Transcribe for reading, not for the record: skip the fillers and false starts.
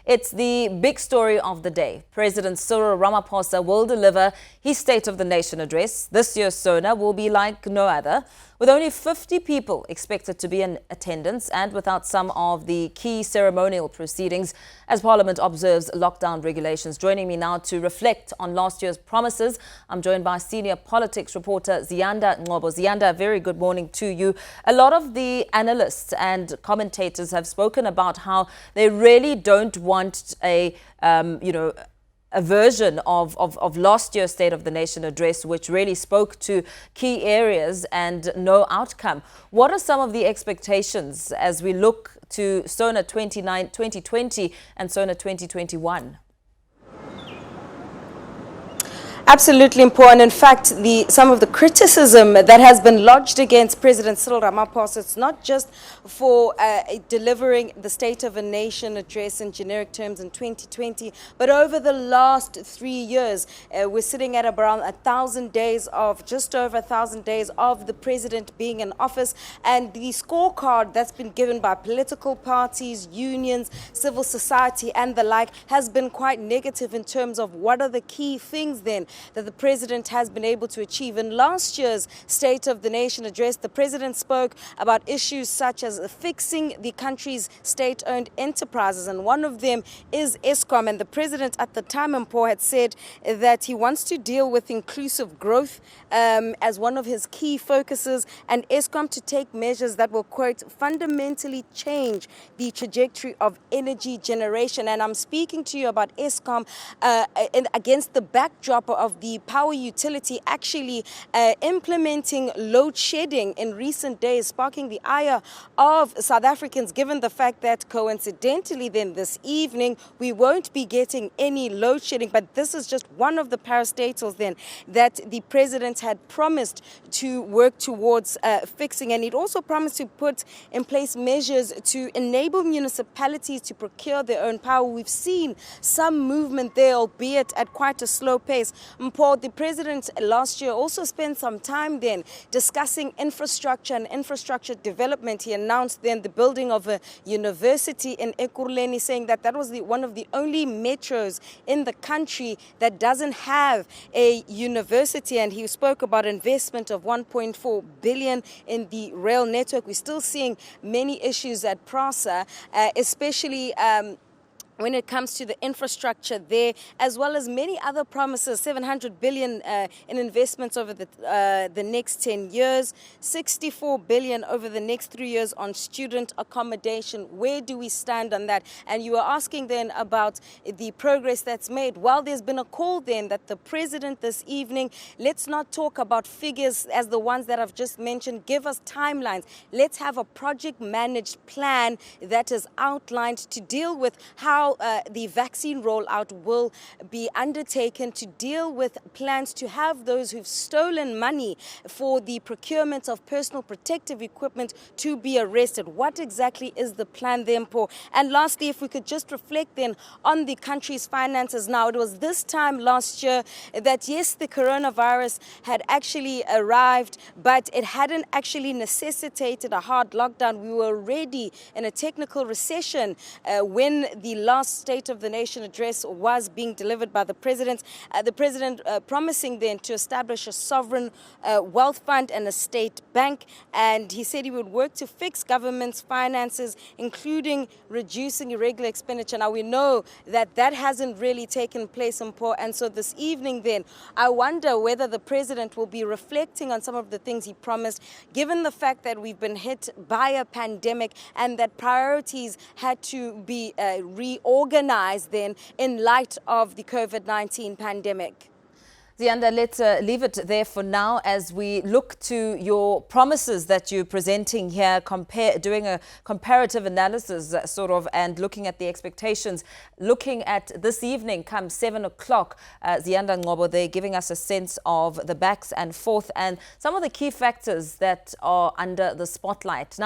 It's the big story of the day. President Cyril Ramaphosa will deliver his State of the Nation address. This year's SONA will be like no other, with only 50 people expected to be in attendance and without some of the key ceremonial proceedings as Parliament observes lockdown regulations. Joining me now to reflect on last year's promises, I'm joined by senior politics reporter Ziyanda Ngcobo. Ziyanda, a very good morning to you. A lot of the analysts and commentators have spoken about how they really don't want a version of last year's State of the Nation address, which really spoke to key areas and no outcome. What are some of the expectations as we look to SONA 2020 and SONA 2021? Absolutely important. In fact, some of the criticism that has been lodged against President Cyril Ramaphosa, it's not just for delivering the State of a Nation address in generic terms in 2020, but over the last 3 years, we're sitting at around 1,000 days of, just over 1,000 days of the president being in office, and the scorecard that's been given by political parties, unions, civil society and the like has been quite negative in terms of what are the key things then that the president has been able to achieve. In last year's State of the Nation address, the president spoke about issues such as fixing the country's state-owned enterprises, and one of them is Eskom. And the president at the time, Ngcobo, had said that he wants to deal with inclusive growth as one of his key focuses, and Eskom to take measures that will, quote, fundamentally change the trajectory of energy generation. And I'm speaking to you about Eskom against the backdrop of the power utility actually implementing load shedding in recent days, sparking the ire of South Africans, given the fact that coincidentally then this evening we won't be getting any load shedding. But this is just one of the parastatals then that the president had promised to work towards fixing, and he'd also promised to put in place measures to enable municipalities to procure their own power. We've seen some movement there, albeit at quite a slow pace. Ngcobo, the president last year also spent some time then discussing infrastructure and infrastructure development. He announced then the building of a university in Ekurhuleni, saying that that was one of the only metros in the country that doesn't have a university, and he spoke about investment of 1.4 billion in the rail network. We're still seeing many issues at PRASA, especially when it comes to the infrastructure there, as well as many other promises, 700 billion in investments over the next 10 years, 64 billion over the next 3 years on student accommodation. Where do we stand on that? And you were asking then about the progress that's made. Well, there's been a call then that the president this evening, let's not talk about figures as the ones that I've just mentioned. Give us timelines. Let's have a project managed plan that is outlined to deal with how the vaccine rollout will be undertaken, to deal with plans to have those who've stolen money for the procurement of personal protective equipment to be arrested. What exactly is the plan then, Ngcobo? And lastly, if we could just reflect then on the country's finances now. It was this time last year that, yes, the coronavirus had actually arrived, but it hadn't actually necessitated a hard lockdown. We were already in a technical recession when the last State of the Nation address was being delivered by the president. The president promising then to establish a sovereign wealth fund and a state bank, and he said he would work to fix government's finances, including reducing irregular expenditure. Now we know that that hasn't really taken place in Ngcobo, and so this evening then I wonder whether the president will be reflecting on some of the things he promised, given the fact that we've been hit by a pandemic and that priorities had to be reorganized then in light of the COVID-19 pandemic. Ziyanda, let's leave it there for now as we look to your promises that you're presenting here, doing a comparative analysis and looking at the expectations. Looking at this evening, come 7 o'clock, Ziyanda Ngcobo, they're giving us a sense of the backs and forth and some of the key factors that are under the spotlight. Now,